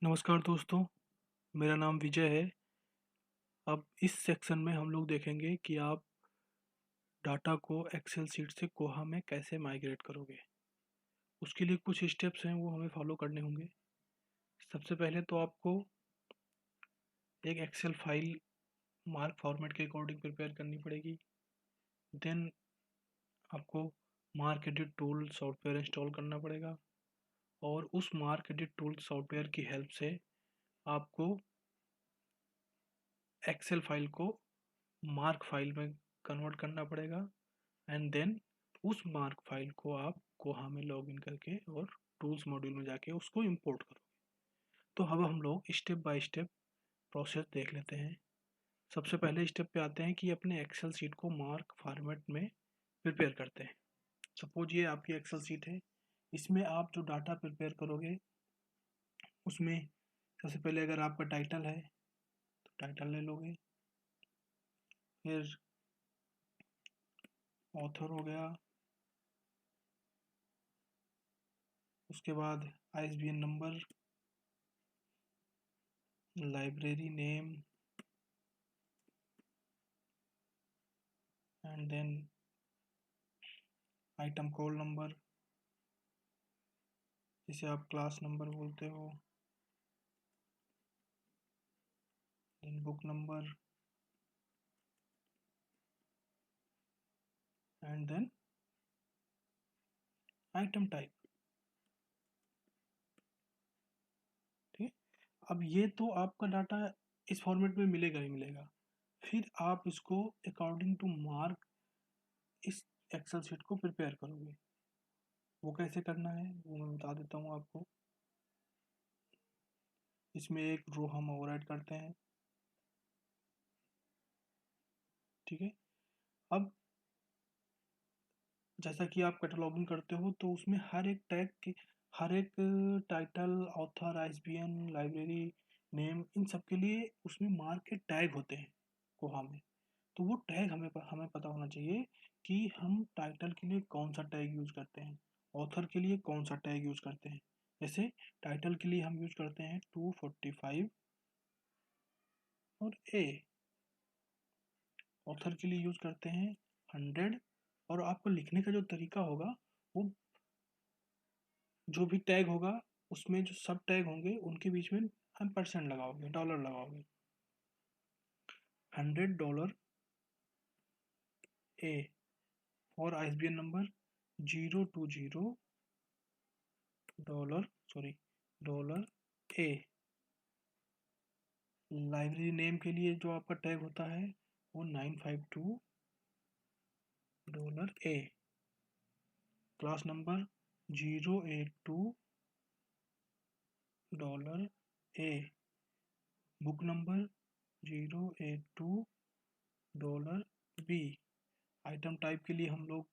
नमस्कार दोस्तों, मेरा नाम विजय है। अब इस सेक्शन में हम लोग देखेंगे कि आप डाटा को एक्सेल शीट से कोहा में कैसे माइग्रेट करोगे। उसके लिए कुछ स्टेप्स हैं वो हमें फॉलो करने होंगे। सबसे पहले तो आपको एक एक्सेल फाइल मार्क फॉर्मेट के अकॉर्डिंग प्रिपेयर करनी पड़ेगी। देन आपको mark edit tool software install करना पड़ेगा और उस मार्क एडिट टूल सॉफ्टवेयर की हेल्प से आपको एक्सेल फाइल को मार्क फाइल में कन्वर्ट करना पड़ेगा। एंड देन उस मार्क फाइल को आप कोहा में लॉगिन करके और टूल्स मॉड्यूल में जाके उसको इंपोर्ट करो। तो अब हम लोग स्टेप बाय स्टेप प्रोसेस देख लेते हैं। सबसे पहले स्टेप पे आते हैं कि अपने एक्सेल शीट को मार्क फॉर्मेट में प्रिपेयर करते हैं। सपोज ये आपकी एक्सेल शीट है। इसमें आप जो डाटा प्रिपेयर करोगे उसमें सबसे पहले अगर आपका टाइटल है तो टाइटल ले लोगे। फिर ऑथर हो गया। उसके बाद ISBN number, library name and then item code number, जिसे आप क्लास नंबर बोलते हो, then book number and then item type. ठीक है। अब ये तो आपका डाटा इस फॉर्मेट में मिलेगा ही मिलेगा। फिर आप इसको अकॉर्डिंग टू मार्क इस एक्सेल शीट को प्रिपेयर करोगे। वो कैसे करना है वो मैं बता देता हूँ आपको। इसमें एक रो हम और ऐड करते हैं। ठीक है। अब जैसा कि आप कैटलॉगिंग करते हो तो उसमें हर एक टैग की, हर एक title, author, ISBN, library name, इन सब के लिए उसमें मार्क के टैग होते हैं कोहा में। तो वो टैग हमें पता होना चाहिए कि हम टाइटल के लिए कौन सा टैग यूज करते हैं, ऑथर के लिए कौन सा टैग यूज करते हैं। जैसे टाइटल के लिए हम यूज करते हैं 245 और ए, ऑथर के लिए यूज करते हैं 100। और आपको लिखने का जो तरीका होगा वो जो भी टैग होगा उसमें जो सब टैग होंगे उनके बीच में हम परसेंट लगाओगे, डॉलर लगाओगे। $100 ए और ISBN number 020 dollar A. Library name के लिए जो आपका टैग होता है वो $952 A. Class number $082 A. Book number $082 B. Item type के लिए हम लोग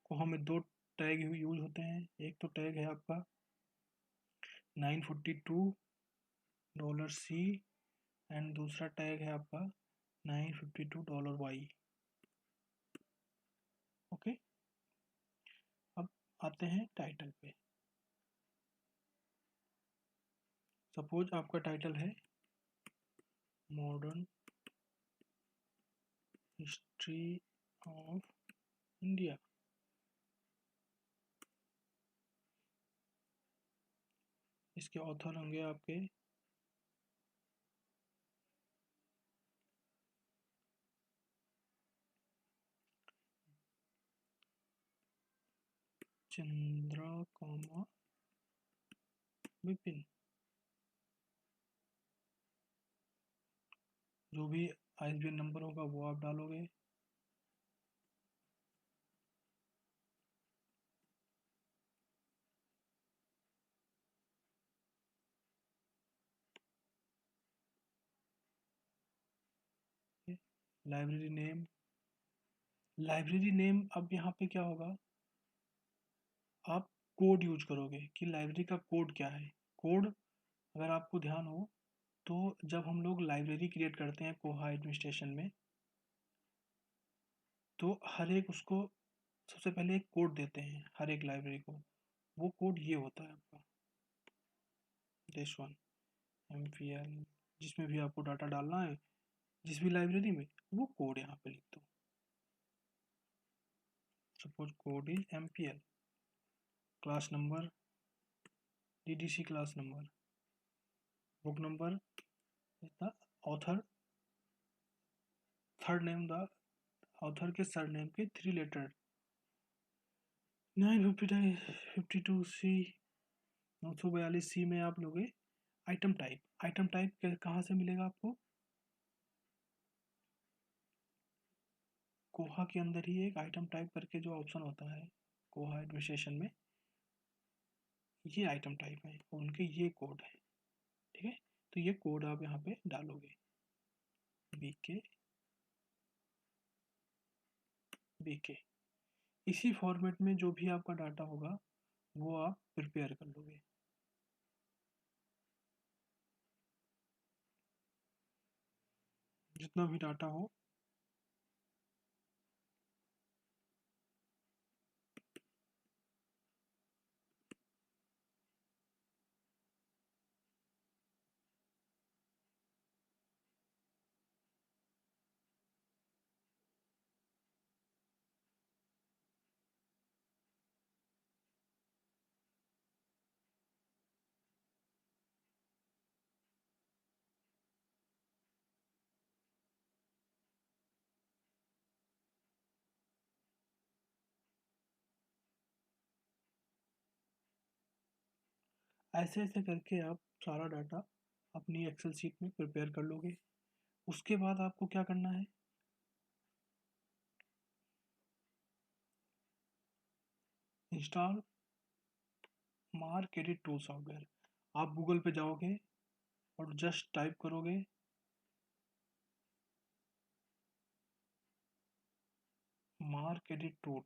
को हमें दो टैग यूज होते हैं। एक तो टैग है आपका $942 सी एंड दूसरा टैग है आपका $952 वाई। ओके। अब आते हैं टाइटल पे। सपोज आपका टाइटल है मॉडर्न हिस्ट्री ऑफ इंडिया। इसके ऑथर होंगे आपके चंद्रा विपिन। जो भी आईएसबीएन नंबर होगा वो आप डालोगे। लाइब्रेरी नेम, लाइब्रेरी नेम अब यहाँ पे क्या होगा, आप कोड यूज करोगे कि लाइब्रेरी का कोड क्या है। कोड अगर आपको ध्यान हो तो जब हम लोग लाइब्रेरी क्रिएट करते हैं कोहा एडमिनिस्ट्रेशन में तो हर एक उसको सबसे पहले एक कोड देते हैं हर एक लाइब्रेरी को। वो कोड ये होता है आपका -1 MPL, जिसमें भी आपको डाटा डालना है जिस भी लाइब्रेरी में, वो कोड यहाँ पे लिख दो। Suppose code is MPL, class number DDC class number, book number is the author, third name the author के सर नेम के 3 लेटर, 952C 942C में आप लोगे आइटम टाइप। आइटम टाइप कहाँ से मिलेगा आपको? कोहा के अंदर ही एक आइटम टाइप करके जो ऑप्शन होता है कोहा एडमिनिस्ट्रेशन में, ये आइटम टाइप है, उनके ये कोड है। ठीक है, तो ये कोड आप यहाँ पे डालोगे, बीके बीके। इसी फॉर्मेट में जो भी आपका डाटा होगा वो आप प्रिपेयर कर लोगे। जितना भी डाटा हो ऐसे ऐसे करके आप सारा डाटा अपनी एक्सेल शीट में प्रिपेयर कर लोगे। उसके बाद आपको क्या करना है, install mark edit tool software. आप गूगल पे जाओगे और जस्ट टाइप करोगे मार्क एडिट टूल।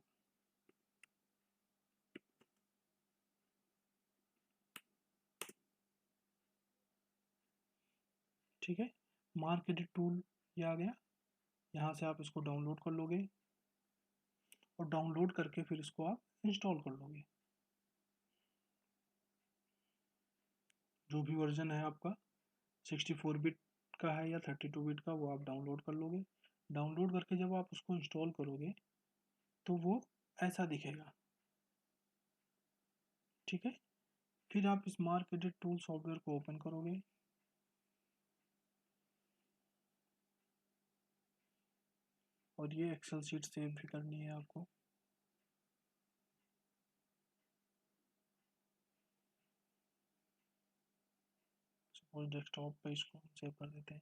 ठीक है, मार्क एडिट टूल ये आ गया। यहाँ से आप इसको डाउनलोड कर लोगे और डाउनलोड करके फिर इसको आप इंस्टॉल कर लोगे। जो भी वर्जन है आपका 64 बिट का है या 32 बिट का, वो आप डाउनलोड कर लोगे। डाउनलोड करके जब आप उसको इंस्टॉल करोगे तो वो ऐसा दिखेगा। ठीक है, फिर आप इस मार्क एडिट टूल सॉफ्टवेयर को ओपन करोगे और ये एक्सेल शीट सेव भी करनी है आपको। सपोज डेस्कटॉप पे इसको सेव कर देते हैं।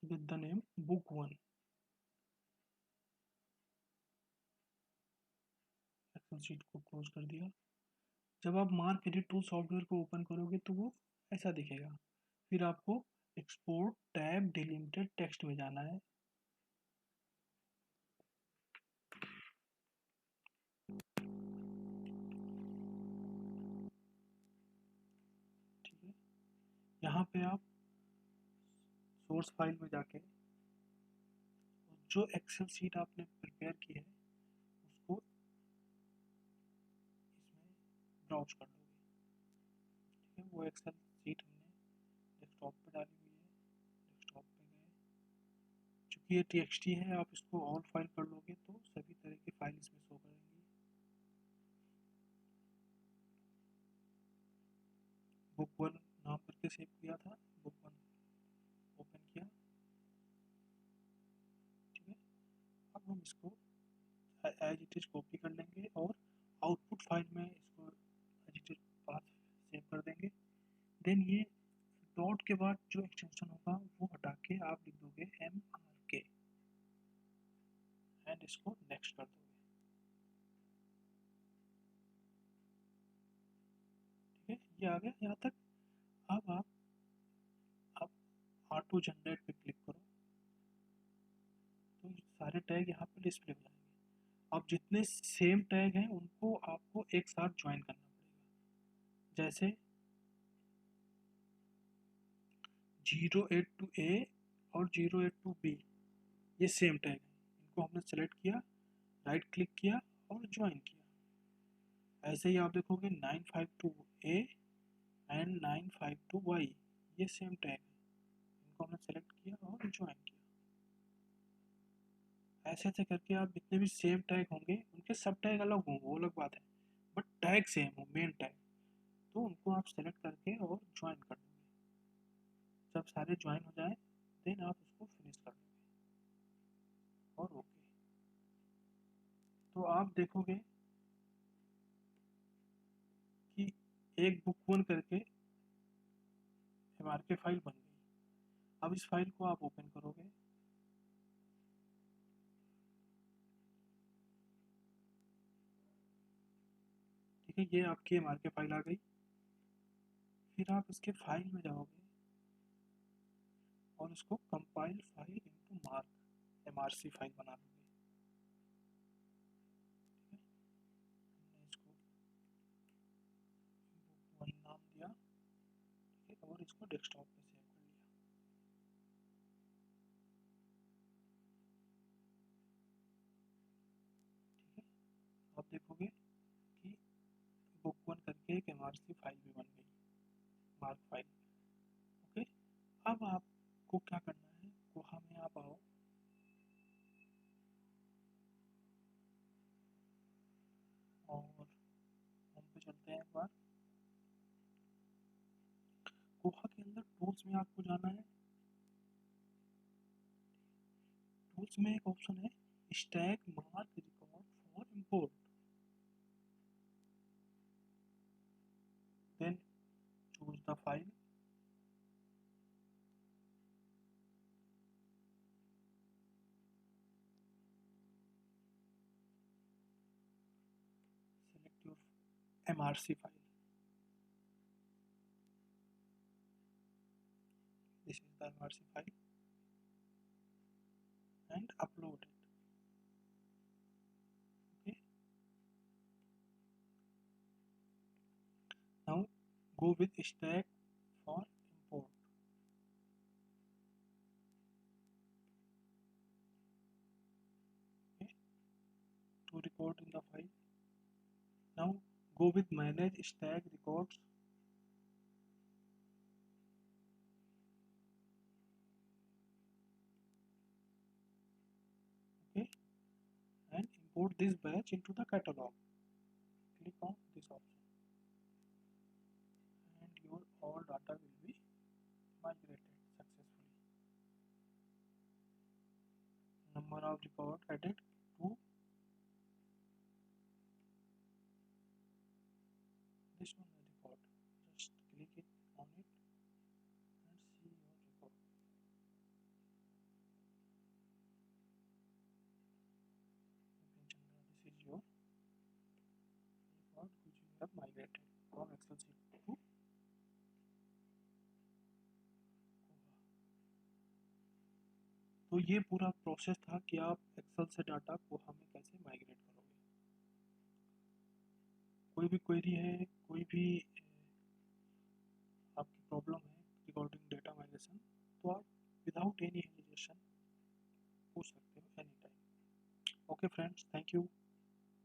With the name book 1। Excel sheet को क्लोज कर दिया। जब आप मार्क एडिट टूल सॉफ्टवेयर को ओपन करोगे तो वो ऐसा दिखेगा। फिर आपको एक्सपोर्ट टैब डिलिमिटेड टेक्स्ट में जाना है। ठीक है, यहाँ पे आप सोर्स फाइल में जाके जो एक्सेल शीट आपने प्रिपेयर की है उसको इसमें ब्राउज कर लोगे। ठीक है, वो एक्सेल शीट हमने डेस्कटॉप पे डाली हुई है। डेस्कटॉप पे गए, चूँकि ये TXT है, आप इसको ऑल फाइल कर लोगे तो सभी तरह की फाइल इसमें शो करेंगी। बुक 1 नाम करके सेव किया था, बुक 1 ओपन किया। ठीक है, अब हम इसको एज इट इज कॉपी कर लेंगे और आउटपुट फाइल में इसको as it is path save कर देंगे। देन ये डॉट के बाद जो एक्सटेंशन होगा वो हटा के आप लिख दोगे MRK एंड इसको नेक्स्ट कर दोगे। ठीक है, ये आ गया यहाँ तक। अब आप ऑटो जनरेट पे क्लिक करो तो सारे टैग यहाँ पे डिस्प्ले हो जाएंगे। अब जितने सेम टैग हैं उनको आपको एक साथ ज्वाइन करना पड़ेगा। जैसे 082A और 082B ये सेम टैग है, इनको हमने सेलेक्ट किया, राइट क्लिक किया और ज्वाइन किया। ऐसे ही आप देखोगे 952A एंड 952Y ये सेम टैग है, इनको हमने सेलेक्ट किया और ज्वाइन किया। ऐसे ऐसे करके आप जितने भी सेम टैग होंगे उनके सब टैग अलग होंगे, वो अलग बात है, बट टैग सेम हो, मेन टैग, तो उनको आप सेलेक्ट करके और ज्वाइन कर दोगे। जब सारे ज्वाइन हो जाए देन आप उसको फिनिश कर दोगे और ओके। तो आप देखोगे कि एक बुक वन करके MRK फाइल बन गई। अब इस फाइल को आप ओपन करोगे, ठीक है, ये आपकी MRK फाइल आ गई। फिर आप इसके फाइल में जाओगे और इसको compile file into mark MRC file बना लोगे। ठीक है, हमने इसको बुक वन नाम दिया, ठीक है, और इसको डेस्कटॉप पे सेव कर लिया। ठीक है, आप देखोगे कि बुक वन करके एक MRC फाइल भी बन गई, मार्क फाइल। ओके, अब आपको क्या करना है, कोहा में आप आओ और होम पे चलते हैं एक बार। कोहा के अंदर टूल्स में आपको जाना है। टूल्स में एक ऑप्शन है stack MARC record for import, then choose the file, select your MRC file, this is the MRC file and upload it। Okay, now go with stack for import। Okay, to record in the file, now go with manage stack records। Okay, and import this batch into the catalog, click on this option and your all data will be migrated successfully। Number of record added to this one record, just click it on it and see your record। This is your record which you have migrated from Excel sheet to Koha। तो ये पूरा process था कि आप Excel से data कोहा में कैसे माइग्रेट करोगे। कोई भी क्वेरी है, कोई भी आपकी प्रॉब्लम है रिगार्डिंग डेटा माइग्रेशन, तो आप विदाउट एनी हेजिटेशन पूछ सकते हो any time. Okay friends, thank you.